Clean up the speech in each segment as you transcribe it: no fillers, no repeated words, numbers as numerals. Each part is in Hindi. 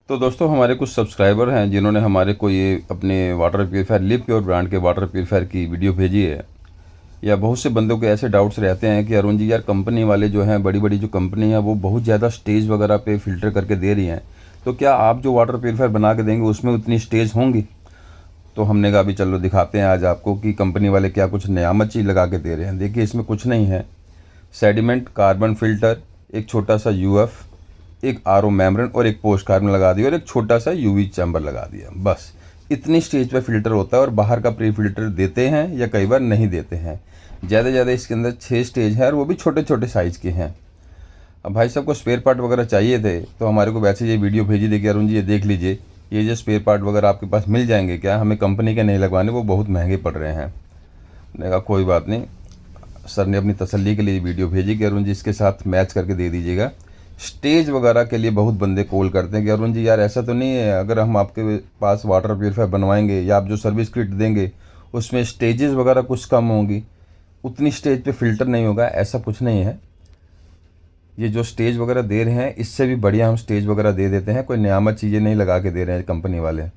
तो दोस्तों हमारे कुछ सब्सक्राइबर हैं जिन्होंने हमारे को ये अपने water purifier live pure brand के वाटर प्यूरीफायर की वीडियो भेजी है। या बहुत से बंदों के ऐसे डाउट्स रहते हैं कि अरुण जी यार कंपनी वाले जो हैं बड़ी बड़ी जो कंपनी है वो बहुत ज़्यादा स्टेज वगैरह पे फ़िल्टर करके दे रही हैं, तो क्या आप जो वाटर प्यूरीफायर बना के देंगे उसमें उतनी स्टेज होंगी? तो हमने कहा अभी चलो दिखाते हैं आज आपको कि कंपनी वाले क्या कुछ नयामत चीज़ लगा के दे रहे हैं। देखिए इसमें कुछ नहीं है, सेडिमेंट, कार्बन फिल्टर, एक छोटा सा यूएफ, एक आरओ मेम्ब्रेन और एक पोस्ट कार्बन लगा दिया और एक छोटा सा यूवी चैम्बर लगा दिया। बस इतनी स्टेज पे फ़िल्टर होता है और बाहर का प्री फिल्टर देते हैं या कई बार नहीं देते हैं। ज़्यादा से ज़्यादा इसके अंदर 6 स्टेज है और वो भी छोटे छोटे साइज़ के हैं। अब भाई साहब को स्पेयर पार्ट वगैरह चाहिए थे तो हमारे को वैसे ये वीडियो भेजी थी कि अरुण जी ये देख लीजिए, ये जो स्पेयर पार्ट वगैरह आपके पास मिल जाएंगे क्या, हमें कंपनी के नहीं लगवाने, वो बहुत महंगे पड़ रहे हैं। मैंने कहा कोई बात नहीं, सर ने अपनी तसल्ली के लिए वीडियो भेजी कि अरुण जी इसके साथ मैच करके दे दीजिएगा। स्टेज वगैरह के लिए बहुत बंदे कॉल करते हैं कि अरुण जी यार ऐसा तो नहीं है अगर हम आपके पास वाटर प्यूरीफायर बनवाएंगे या आप जो सर्विस किट देंगे उसमें स्टेजेस वगैरह कुछ कम होंगी, उतनी स्टेज पे फ़िल्टर नहीं होगा? ऐसा कुछ नहीं है। ये जो स्टेज वगैरह दे रहे हैं इससे भी बढ़िया हम स्टेज वगैरह दे देते हैं, कोई नियामत चीज़ें नहीं लगा के दे रहे हैं कंपनी वाले।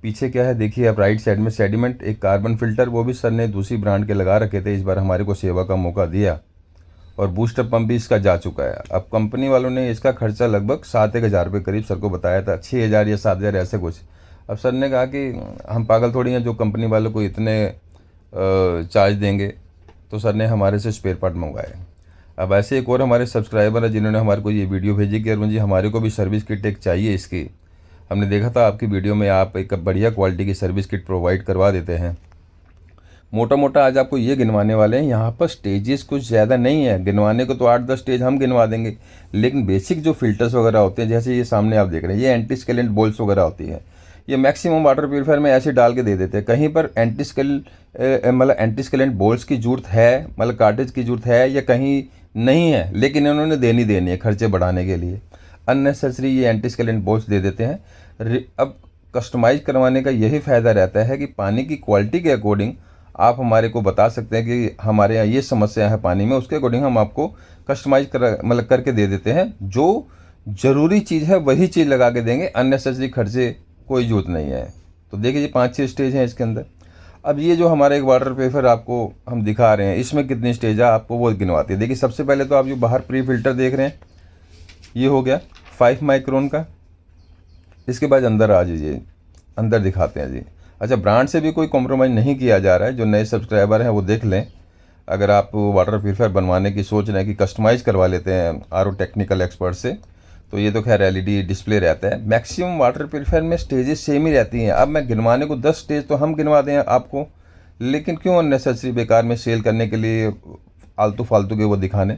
पीछे क्या है देखिए आप, राइट साइड में सेडिमेंट, एक कार्बन फिल्टर, वो भी सर ने दूसरी ब्रांड के लगा रखे थे, इस बार हमारे को सेवा का मौका दिया। और बूस्टर पंप भी इसका जा चुका है। अब कंपनी वालों ने इसका खर्चा लगभग 7-1 हज़ार रुपये करीब सर को बताया था, 6,000 या 7,000 ऐसे कुछ। अब सर ने कहा कि हम पागल थोड़ी हैं जो कंपनी वालों को इतने चार्ज देंगे, तो सर ने हमारे से स्पेयर पार्ट मंगवाए। अब ऐसे एक और हमारे सब्सक्राइबर है जिन्होंने हमारे को ये वीडियो भेजी कि अरुण जी हमारे को भी सर्विस किट एक चाहिए इसकी। हमने देखा था आपकी वीडियो में आप एक बढ़िया क्वालिटी की सर्विस किट प्रोवाइड करवा देते हैं। मोटा मोटा आज आपको ये गिनवाने वाले हैं। यहाँ पर स्टेजेस कुछ ज़्यादा नहीं है, गिनवाने को तो 8-10 स्टेज हम गिनवा देंगे, लेकिन बेसिक जो फिल्टर्स वगैरह होते हैं, जैसे ये सामने आप देख रहे हैं, ये एंटी स्केलेंट बोल्स वगैरह होती है, ये मैक्सिमम वाटर प्यूरीफायर में ऐसे डाल के दे देते हैं। कहीं पर एंटी स्केलेंट बोल्स की ज़रूरत है, मतलब कार्टेज की ज़रूरत है या कहीं नहीं है, लेकिन इन्होंने देनी है खर्चे बढ़ाने के लिए, अननेसेसरी ये एंटी स्केलेंट बोल्स दे देते हैं। अब कस्टमाइज़ करवाने का यही फ़ायदा रहता है कि पानी की क्वालिटी के अकॉर्डिंग आप हमारे को बता सकते हैं कि हमारे यहाँ ये समस्या है पानी में, उसके अकॉर्डिंग हम आपको कस्टमाइज करके दे देते हैं। जो ज़रूरी चीज़ है वही चीज़ लगा के देंगे, अननेसेसरी खर्चे कोई जरूरत नहीं है। तो देखिए 5-6 स्टेज हैं इसके अंदर। अब ये जो हमारा एक वाटर प्यूरीफायर आपको हम दिखा रहे हैं, इसमें कितनी स्टेज है आपको वो गिनवाते हैं। देखिए सबसे पहले तो आप जो बाहर प्री फिल्टर देख रहे हैं ये हो गया 5 माइक्रोन का। इसके बाद अंदर आ जाइए, अंदर दिखाते हैं जी। अच्छा, ब्रांड से भी कोई कॉम्प्रोमाइज़ नहीं किया जा रहा है, जो नए सब्सक्राइबर हैं वो देख लें। अगर आप वाटर प्यूरीफायर बनवाने की सोच रहे हैं कि कस्टमाइज़ करवा लेते हैं आरओ टेक्निकल एक्सपर्ट से, तो ये तो खैर एलईडी डिस्प्ले रहता है। मैक्सिमम वाटर प्यूरीफायर में स्टेजेस सेम ही रहती हैं। अब मैं गिनवाने को 10 स्टेज तो हम गिनवा दें आपको, लेकिन क्यों अननेसेसरी बेकार में सेल करने के लिए आलतू फालतू के वो दिखाने।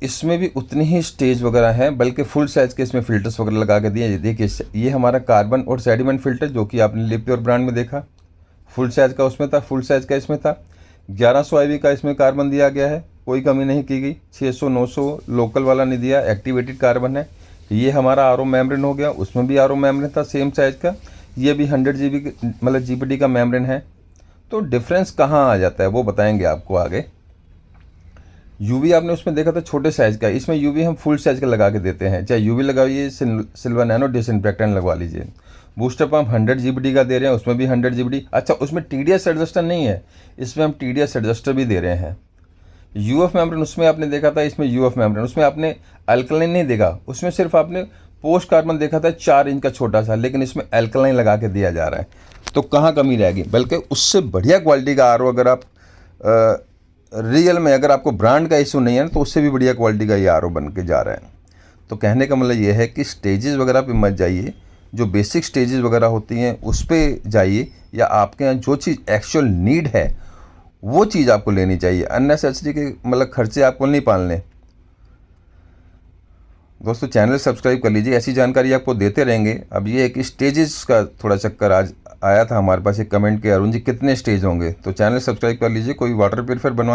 इसमें भी उतनी ही स्टेज वगैरह हैं, बल्कि फुल साइज़ के इसमें फ़िल्टर्स वगैरह लगा के दिए। देखिए ये हमारा कार्बन और सेडिमेंट फ़िल्टर जो कि आपने लिव प्योर ब्रांड में देखा, फुल साइज़ का उसमें था, फुल साइज़ का इसमें था। 1100 IB का इसमें कार्बन दिया गया है, कोई कमी नहीं की गई। 600-900 लोकल वाला नहीं दिया, एक्टिवेटेड कार्बन है। ये हमारा आरओ मेम्ब्रेन हो गया, उसमें भी आरओ मेम्ब्रेन था सेम साइज़ का। ये भी 100 GB मतलब GPD का मेम्ब्रेन है। तो डिफरेंस कहाँ आ जाता है वो बताएंगे आपको आगे। यूवी आपने उसमें देखा था छोटे साइज़ का, इसमें यूवी हम फुल साइज़ का लगा के देते हैं। चाहे यूवी लगाइए, सिल्वर नैनो डिसइंफेक्टेंट लगवा लीजिए। बूस्टर पंप 100 GPD का दे रहे हैं, उसमें भी 100 GPD। अच्छा, उसमें TDS एडजस्टर नहीं है, इसमें हम TDS एडजस्टर भी दे रहे हैं। यूएफ मेम्ब्रेन उसमें आपने देखा था, इसमें यूएफ मेम्ब्रेन, उसमें आपने अल्कलाइन नहीं देखा, उसमें सिर्फ आपने पोस्ट कार्बन देखा था 4 इंच का छोटा सा, लेकिन इसमें अल्कलाइन लगा के दिया जा रहा है। तो कहाँ कमी रहेगी? बल्कि उससे बढ़िया क्वालिटी का आरओ अगर आप रियल में, अगर आपको ब्रांड का इशू नहीं है तो उससे भी बढ़िया क्वालिटी का ये आरओ बन के जा रहा है। तो कहने का मतलब ये है कि स्टेजेस वगैरह पे मत जाइए, जो बेसिक स्टेजेस वगैरह होती हैं उस पर जाइए, या आपके यहाँ जो चीज़ एक्चुअल नीड है वो चीज़ आपको लेनी चाहिए। अननेसेसरी के मतलब खर्चे आपको नहीं पालने। दोस्तों चैनल सब्सक्राइब कर लीजिए, ऐसी जानकारी आपको देते रहेंगे। अब ये है कि स्टेजेस का थोड़ा चक्कर आज आया था हमारे पास एक कमेंट के, अरुण जी कितने स्टेज होंगे, तो चैनल सब्सक्राइब कर लीजिए। कोई वाटर प्यूरीफायर बनवा